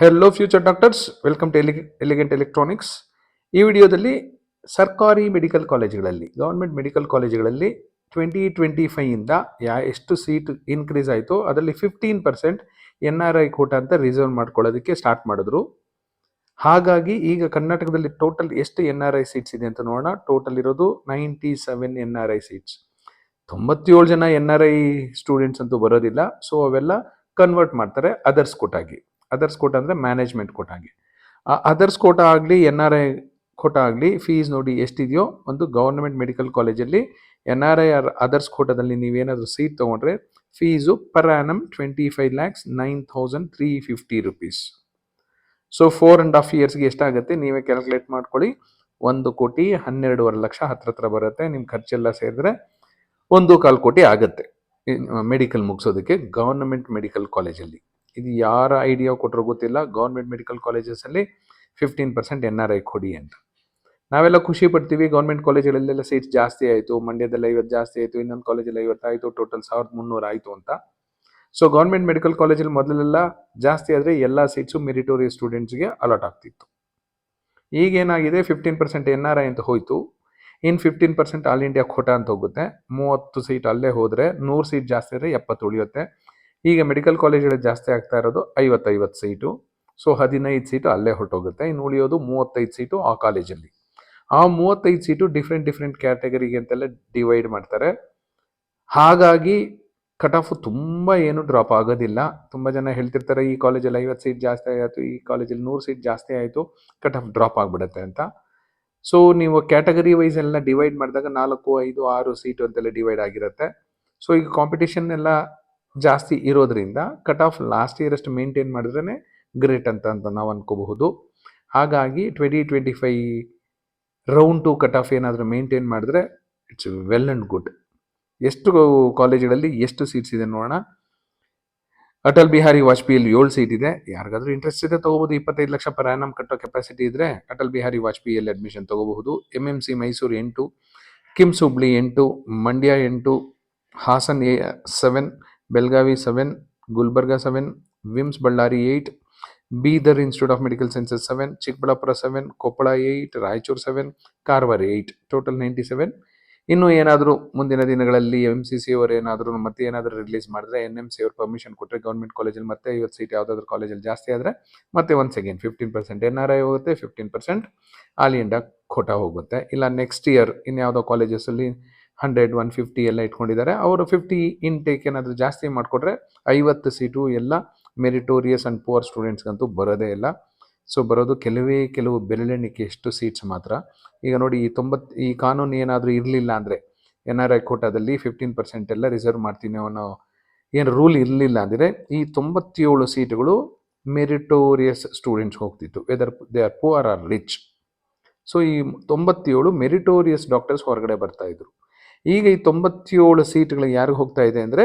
Hello future doctors, welcome to elegant electronics. ಈ ವಿಡಿಯೋದಲ್ಲಿ ಸರ್ಕಾರಿ ಮೆಡಿಕಲ್ ಕಾಲೇಜುಗಳಲ್ಲಿ, ಗೌರ್ಮೆಂಟ್ ಮೆಡಿಕಲ್ ಕಾಲೇಜುಗಳಲ್ಲಿ 2025ಇಂದ ಎಷ್ಟು ಸೀಟ್ ಇನ್ಕ್ರೀಸ್ ಆಯಿತು, ಅದರಲ್ಲಿ 15% NRI ಕೋಟಾ ಅಂತ ರಿಸರ್ವ್ ಮಾಡ್ಕೊಳ್ಳೋದಕ್ಕೆ ಸ್ಟಾರ್ಟ್ ಮಾಡಿದ್ರು. ಹಾಗಾಗಿ ಈಗ ಕರ್ನಾಟಕದಲ್ಲಿ ಟೋಟಲ್ ಎಷ್ಟು NRI ಸೀಟ್ಸ್ ಇದೆ ಅಂತ ನೋಡೋಣ. ಟೋಟಲ್ ಇರೋದು 97 NRI ಸೀಟ್ಸ್. 97 ಜನ NRI ಸ್ಟೂಡೆಂಟ್ಸ್ ಅಂತೂ ಬರೋದಿಲ್ಲ. ಸೊ ಅವೆಲ್ಲ ಕನ್ವರ್ಟ್ ಮಾಡ್ತಾರೆ ಅದರ್ಸ್ ಕೋಟಾಗಿ. ಅದರ್ಸ್ ಕೋಟಾ ಅಂದರೆ ಮ್ಯಾನೇಜ್ಮೆಂಟ್ ಕೋಟಾಗಿ. ಅದರ್ಸ್ ಕೋಟಾ ಆಗಲಿ NRI ಕೋಟಾ ಆಗಲಿ, ಫೀಸ್ ನೋಡಿ ಎಷ್ಟಿದೆಯೋ. ಒಂದು ಗೌರ್ಮೆಂಟ್ ಮೆಡಿಕಲ್ ಕಾಲೇಜಲ್ಲಿ NRI ಅದರ್ಸ್ ಕೋಟಾದಲ್ಲಿ ನೀವೇನಾದರೂ ಸೀಟ್ ತೊಗೊಂಡ್ರೆ fees per annum 25,09,350 rupees. So 4.5 yearsಗೆ ಎಷ್ಟಾಗುತ್ತೆ ನೀವೇ ಕ್ಯಾಲ್ಕುಲೇಟ್ ಮಾಡ್ಕೊಳ್ಳಿ. 1,12,50,000 ಹತ್ರ ಬರುತ್ತೆ. ನಿಮ್ಮ ಖರ್ಚೆಲ್ಲ ಸೇರಿದ್ರೆ 1.25 ಕೋಟಿ ಆಗುತ್ತೆ ಮೆಡಿಕಲ್ ಮುಗಿಸೋದಕ್ಕೆ ಗೌರ್ಮೆಂಟ್ ಮೆಡಿಕಲ್ ಕಾಲೇಜಲ್ಲಿ. ಇದು ಯಾರ ಐಡಿಯಾ ಕೊಟ್ಟರು ಗೊತ್ತಿಲ್ಲ. ಗೌರ್ಮೆಂಟ್ ಮೆಡಿಕಲ್ ಕಾಲೇಜಸಲ್ಲಿ 15% NRI ಕೊಡಿ ಅಂತ. ನಾವೆಲ್ಲ ಖುಷಿ ಪಡ್ತೀವಿ, ಗೌರ್ಮೆಂಟ್ ಕಾಲೇಜುಗಳಲ್ಲೆಲ್ಲ ಸೀಟ್ಸ್ ಜಾಸ್ತಿ ಆಯಿತು, ಮಂಡ್ಯದಲ್ಲಿ 50 ಜಾಸ್ತಿ ಆಯಿತು, ಇನ್ನೊಂದು ಕಾಲೇಜಲ್ಲಿ 50 ಆಯಿತು, ಟೋಟಲ್ 1,300 ಆಯಿತು ಅಂತ. ಸೊ ಗೌರ್ಮೆಂಟ್ ಮೆಡಿಕಲ್ ಕಾಲೇಜಲ್ಲಿ ಮೊದಲೆಲ್ಲ ಜಾಸ್ತಿ ಆದರೆ ಎಲ್ಲ ಸೀಟ್ಸು ಮೆರಿಟೋರಿಯಸ್ ಸ್ಟೂಡೆಂಟ್ಸ್ಗೆ ಅಲಾಟ್ ಆಗ್ತಿತ್ತು. ಈಗೇನಾಗಿದೆ, 15% NRI ಅಂತ ಹೋಯಿತು. ಇನ್ನು 15% ಆಲ್ ಇಂಡಿಯಾ ಕೋಟಾ ಅಂತ ಹೋಗುತ್ತೆ. 30 ಸೀಟ್ ಅಲ್ಲೇ ಹೋದರೆ 100 ಸೀಟ್ ಜಾಸ್ತಿ ಆದರೆ 70 ಉಳಿಯುತ್ತೆ. ಈಗ ಮೆಡಿಕಲ್ ಕಾಲೇಜುಗಳು ಜಾಸ್ತಿ ಆಗ್ತಾ ಇರೋದು 50 ಸೀಟು. ಸೊ 15 ಸೀಟು ಅಲ್ಲೇ ಹೊರಟೋಗುತ್ತೆ. ಇನ್ನು ಉಳಿಯೋದು 35 ಸೀಟು ಆ ಕಾಲೇಜಲ್ಲಿ. ಆ 35 ಸೀಟು ಡಿಫ್ರೆಂಟ್ ಕ್ಯಾಟಗರಿಗೆ ಅಂತೆಲ್ಲ ಡಿವೈಡ್ ಮಾಡ್ತಾರೆ. ಹಾಗಾಗಿ ಕಟ್ ಆಫ್ ತುಂಬ ಏನು ಡ್ರಾಪ್ ಆಗೋದಿಲ್ಲ. ತುಂಬ ಜನ ಹೇಳ್ತಿರ್ತಾರೆ ಈ ಕಾಲೇಜಲ್ಲಿ 50 ಸೀಟ್ ಜಾಸ್ತಿ ಆಯಿತು, ಈ ಕಾಲೇಜಲ್ಲಿ 100 ಸೀಟ್ ಜಾಸ್ತಿ ಆಯಿತು, ಕಟ್ ಆಫ್ ಡ್ರಾಪ್ ಆಗಿಬಿಡುತ್ತೆ ಅಂತ. ಸೊ ನೀವು ಕ್ಯಾಟಗರಿ ವೈಸ್ ಎಲ್ಲ ಡಿವೈಡ್ ಮಾಡಿದಾಗ 4, 5, 6 ಸೀಟು ಅಂತೆಲ್ಲ ಡಿವೈಡ್ ಆಗಿರುತ್ತೆ. ಸೊ ಈಗ ಕಾಂಪಿಟೇಷನ್ ಎಲ್ಲ ಜಾಸ್ತಿ ಇರೋದ್ರಿಂದ ಕಟ್ ಆಫ್ ಲಾಸ್ಟ್ ಇಯರ್ ಅಷ್ಟು ಮೇಂಟೈನ್ ಮಾಡಿದ್ರೇ ಗ್ರೇಟ್ ಅಂತ ನಾವು ಅನ್ಕೋಬಹುದು. ಹಾಗಾಗಿ 2025 ರೌಂಡ್ 2 ಕಟ್ ಆಫ್ ಏನಾದರೂ ಮೇಂಟೈನ್ ಮಾಡಿದ್ರೆ ಇಟ್ಸ್ ವೆಲ್ ಆ್ಯಂಡ್ ಗುಡ್. ಎಷ್ಟು ಕಾಲೇಜುಗಳಲ್ಲಿ ಎಷ್ಟು ಸೀಟ್ಸ್ ಇದೆ ನೋಡೋಣ. ಅಟಲ್ ಬಿಹಾರಿ ವಾಜಪೇಯಿಯಲ್ಲಿ 7 ಸೀಟ್ ಇದೆ. ಯಾರಿಗಾದ್ರೂ ಇಂಟ್ರೆಸ್ಟ್ ಇದೆ ತಗೋಬಹುದು. 25 ಲಕ್ಷ ಪರ್ ಆ್ಯನಮ್ ಕಟ್ಟೋ ಕೆಪಾಸಿಟಿ ಇದ್ರೆ ಅಟಲ್ ಬಿಹಾರಿ ವಾಜಪೇಯಿಯಲ್ಲಿ ಅಡ್ಮಿಷನ್ ತಗೋಬಹುದು. MMC Mysuru 8, KIMS Hubli 8, Mandya 8, Hassan 7, Belagavi 7, Gulbarga 7, VIMS Ballari 8, Bidar institute of medical sciences 7, Chikkaballapur 7, Koppal 8, Raichur 7, Karwar 8, total 97. ಇನ್ನು ಏನಾದರೂ ಮುಂದಿನ ದಿನಗಳಲ್ಲಿ MCC ಅವರು ಏನಾದರೂ ಮತ್ತೆ ಏನಾದರೂ ರಿಲೀಸ್ ಮಾಡಿದ್ರೆ, NMC ಅವರು ಪರ್ಮಿಷನ್ ಕೊಟ್ಟರೆ ಗೌರ್ಮೆಂಟ್ ಕಾಲೇಜಲ್ಲಿ ಮತ್ತೆ 50 ಸೀಟ್ ಯಾವುದಾದ್ರೂ ಕಾಲೇಜಲ್ಲಿ ಜಾಸ್ತಿ ಆದರೆ ಮತ್ತೆ ಒನ್ಸ್ ಅಗೇನ್ 15% NRI ಹೋಗುತ್ತೆ, 15% ಆಲ್ ಇಂಡಿಯಾ ಕೋಟಾ ಹೋಗುತ್ತೆ. ಇಲ್ಲ ನೆಕ್ಸ್ಟ್ ಇಯರ್ ಇನ್ಯಾವುದೋ ಕಾಲೇಜಸಲ್ಲಿ 100, 150 ಎಲ್ಲ ಇಟ್ಕೊಂಡಿದ್ದಾರೆ, ಅವರು 50 ಇನ್ಟೇಕ್ ಏನಾದರೂ ಜಾಸ್ತಿ ಮಾಡಿಕೊಟ್ರೆ 50 ಸೀಟು ಎಲ್ಲ ಮೆರಿಟೋರಿಯಸ್ ಆ್ಯಂಡ್ ಪುವರ್ ಸ್ಟೂಡೆಂಟ್ಸ್ಗಂತೂ ಬರೋದೇ ಇಲ್ಲ. ಸೊ ಬರೋದು ಕೆಲವು ಬೆರಳೆಣಿಕೆ ಎಷ್ಟು ಸೀಟ್ಸ್ ಮಾತ್ರ. ಈಗ ನೋಡಿ, ಈ ಕಾನೂನು ಏನಾದರೂ ಇರಲಿಲ್ಲ ಅಂದರೆ, NRI ಕೋಟಾದಲ್ಲಿ 15% ಎಲ್ಲ ರಿಸರ್ವ್ ಮಾಡ್ತೀನಿ ಅನ್ನೋ ಏನು ರೂಲ್ ಇರಲಿಲ್ಲ ಅಂದರೆ ಈ 97 ಸೀಟುಗಳು ಮೆರಿಟೋರಿಯಸ್ ಸ್ಟೂಡೆಂಟ್ಸ್ ಹೋಗ್ತಿತ್ತು, whether they are poor or rich. So ಈ 97 ಮೆರಿಟೋರಿಯಸ್ ಡಾಕ್ಟರ್ಸ್ ಹೊರಗಡೆ ಬರ್ತಾ ಇದ್ರು. ಈಗ ಈ 97 ಸೀಟ್ಗಳು ಯಾರಿಗೆ ಹೋಗ್ತಾ ಇದೆ ಅಂದರೆ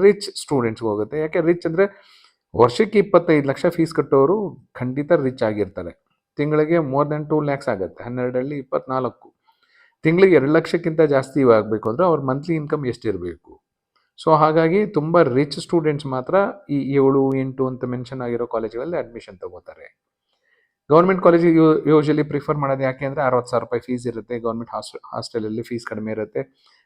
ರಿಚ್ ಸ್ಟೂಡೆಂಟ್ಸ್ಗೆ ಹೋಗುತ್ತೆ. ಯಾಕೆ ರಿಚ್ ಅಂದರೆ ವರ್ಷಕ್ಕೆ 25 ಲಕ್ಷ ಫೀಸ್ ಕಟ್ಟೋರು ಖಂಡಿತ ರಿಚ್ ಆಗಿರ್ತಾರೆ. ತಿಂಗಳಿಗೆ ಮೋರ್ ದೆನ್ 2 lakhs ಆಗುತ್ತೆ. 12ರಲ್ಲಿ 24, ತಿಂಗಳಿಗೆ 2 ಲಕ್ಷಕ್ಕಿಂತ ಜಾಸ್ತಿ ಆಗಬೇಕು ಅಂದರೆ ಅವ್ರ ಮಂತ್ಲಿ ಇನ್ಕಮ್ ಎಷ್ಟಿರಬೇಕು. ಸೊ ಹಾಗಾಗಿ ತುಂಬ ರಿಚ್ ಸ್ಟೂಡೆಂಟ್ಸ್ ಮಾತ್ರ ಈ 7, 8 ಅಂತ ಮೆನ್ಷನ್ ಆಗಿರೋ ಕಾಲೇಜುಗಳಲ್ಲಿ ಅಡ್ಮಿಷನ್ ತಗೋತಾರೆ. ಗೌರ್ಮೆಂಟ್ ಕಾಲೇಜಿಗೆ ಯೂಶಲಿ ಪ್ರಿಫರ್ ಮಾಡೋದು ಯಾಕೆ ಅಂದರೆ 60,000 ರೂಪಾಯಿ ಫೀಸ್ ಇರುತ್ತೆ. ಗೌರ್ಮೆಂಟ್ ಹಾಸ್ಟೆಲಲ್ಲಿ ಫೀಸ್ ಕಡಿಮೆ ಇರುತ್ತೆ.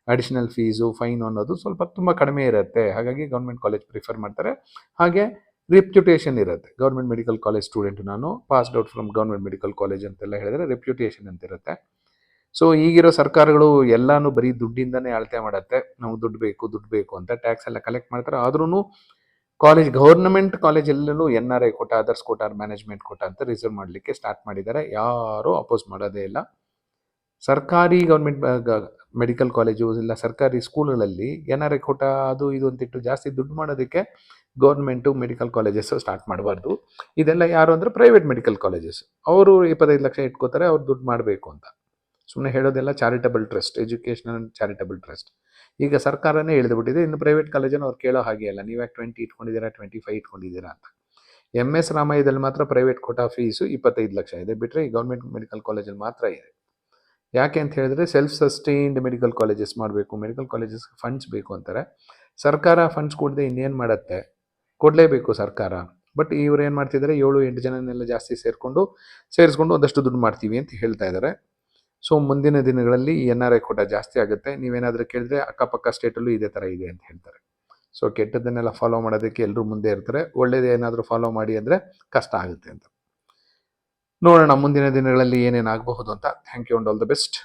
ಅಡಿಷನಲ್ ಫೀಸು, ಫೈನ್ ಅನ್ನೋದು ಸ್ವಲ್ಪ ತುಂಬ ಕಡಿಮೆ ಇರುತ್ತೆ. ಹಾಗಾಗಿ ಗೌರ್ಮೆಂಟ್ ಕಾಲೇಜ್ ಪ್ರಿಫರ್ ಮಾಡ್ತಾರೆ. ಹಾಗೆ ರೆಪ್ಯುಟೇಷನ್ ಇರುತ್ತೆ. ಗೌರ್ಮೆಂಟ್ ಮೆಡಿಕಲ್ ಕಾಲೇಜ್ ಸ್ಟೂಡೆಂಟ್ ನಾನು, passed out from government medical college ಅಂತೆಲ್ಲ ಹೇಳಿದ್ರೆ ರೆಪ್ಯುಟೇಷನ್ ಅಂತ ಇರುತ್ತೆ. ಸೊ ಈಗಿರೋ ಸರ್ಕಾರಗಳು ಎಲ್ಲಾನು ಬರೀ ದುಡ್ಡಿಂದನೇ ಅಳತೆ ಮಾಡುತ್ತೆ. ನಾವು ದುಡ್ಡು ಬೇಕು ಅಂತ ಟ್ಯಾಕ್ಸ್ ಎಲ್ಲ ಕಲೆಕ್ಟ್ ಮಾಡ್ತಾರೆ. ಆದ್ರೂ ಗೌರ್ಮೆಂಟ್ ಕಾಲೇಜಲ್ಲೂ NRI quota, others quota, management quota ಅಂತ ರಿಸರ್ವ್ ಮಾಡಲಿಕ್ಕೆ ಸ್ಟಾರ್ಟ್ ಮಾಡಿದ್ದಾರೆ. ಯಾರೂ ಅಪೋಸ್ ಮಾಡೋದೇ ಇಲ್ಲ. ಸರ್ಕಾರಿ ಗೌರ್ಮೆಂಟ್ ಮೆಡಿಕಲ್ ಕಾಲೇಜು ಇಲ್ಲ ಸರ್ಕಾರಿ ಸ್ಕೂಲ್ಗಳಲ್ಲಿ NRI ಕೋಟಾ ಅದು ಇದು ಅಂತಿಟ್ಟು ಜಾಸ್ತಿ ದುಡ್ಡು ಮಾಡೋದಕ್ಕೆ ಗೌರ್ಮೆಂಟು ಮೆಡಿಕಲ್ ಕಾಲೇಜಸ್ಸು ಸ್ಟಾರ್ಟ್ ಮಾಡಬಾರ್ದು. ಇದೆಲ್ಲ ಯಾರು ಅಂದರೆ ಪ್ರೈವೇಟ್ ಮೆಡಿಕಲ್ ಕಾಲೇಜಸ್. ಅವರು 25 ಲಕ್ಷ ಇಟ್ಕೋತಾರೆ, ಅವ್ರು ದುಡ್ಡು ಮಾಡಬೇಕು ಅಂತ. ಸುಮ್ಮನೆ ಹೇಳೋದೆಲ್ಲ charitable trust, educational charitable trust. ಈಗ ಸರ್ಕಾರನೇ ಹೇಳಿದ್ಬಿಟ್ಟಿದೆ, ಇನ್ನು ಪ್ರೈವೇಟ್ ಕಾಲೇಜನ್ನು ಅವ್ರು ಕೇಳೋ ಹಾಗೆ ಇಲ್ಲ. ನೀವು ಯಾಕೆ 20 ಇಟ್ಕೊಂಡಿದ್ದೀರಾ, 25 ಇಟ್ಕೊಂಡಿದ್ದೀರಾ ಅಂತ. MS ರಾಮಯ್ಯದಲ್ಲಿ ಮಾತ್ರ ಪ್ರೈವೇಟ್ ಕೋಟಾ ಫೀಸು 25 ಲಕ್ಷ ಇದೆ. ಬಿಟ್ಟರೆ ಈ ಗೌರ್ಮೆಂಟ್ ಮೆಡಿಕಲ್ ಕಾಲೇಜಲ್ಲಿ ಮಾತ್ರ ಇದೆ. ಯಾಕೆ ಅಂತ ಹೇಳಿದ್ರೆ ಸೆಲ್ಫ್ ಸಸ್ಟೈನ್ಡ್ ಮೆಡಿಕಲ್ ಕಾಲೇಜಸ್ ಮಾಡಬೇಕು, ಮೆಡಿಕಲ್ ಕಾಲೇಜಸ್ ಫಂಡ್ಸ್ ಬೇಕು ಅಂತಾರೆ. ಸರ್ಕಾರ ಫಂಡ್ಸ್ ಕೊಡದೆ ಇನ್ನೇನು ಮಾಡುತ್ತೆ? ಕೊಡಲೇಬೇಕು ಸರ್ಕಾರ. ಬಟ್ ಇವ್ರು ಏನು ಮಾಡ್ತಿದ್ದಾರೆ, 7-8 ಜನನೆಲ್ಲ ಜಾಸ್ತಿ ಸೇರಿಸ್ಕೊಂಡು ಒಂದಷ್ಟು ದುಡ್ಡು ಮಾಡ್ತೀವಿ ಅಂತ ಹೇಳ್ತಾ ಇದ್ದಾರೆ. ಸೊ ಮುಂದಿನ ದಿನಗಳಲ್ಲಿ ಈ NRI ಕೋಟ ಜಾಸ್ತಿ ಆಗುತ್ತೆ. ನೀವೇನಾದರೂ ಕೇಳಿದ್ರೆ ಅಕ್ಕಪಕ್ಕ ಸ್ಟೇಟಲ್ಲೂ ಇದೇ ಥರ ಇದೆ ಅಂತ ಹೇಳ್ತಾರೆ. ಸೊ ಕೆಟ್ಟದ್ದನ್ನೆಲ್ಲ ಫಾಲೋ ಮಾಡೋದಕ್ಕೆ ಎಲ್ಲರೂ ಮುಂದೆ ಇರ್ತಾರೆ. ಒಳ್ಳೇದು ಏನಾದರೂ ಫಾಲೋ ಮಾಡಿ ಅಂದರೆ ಕಷ್ಟ ಆಗುತ್ತೆ ಅಂತ. ನೋಡೋಣ ಮುಂದಿನ ದಿನಗಳಲ್ಲಿ ಏನೇನಾಗಬಹುದು ಅಂತ. Thank you and all the best.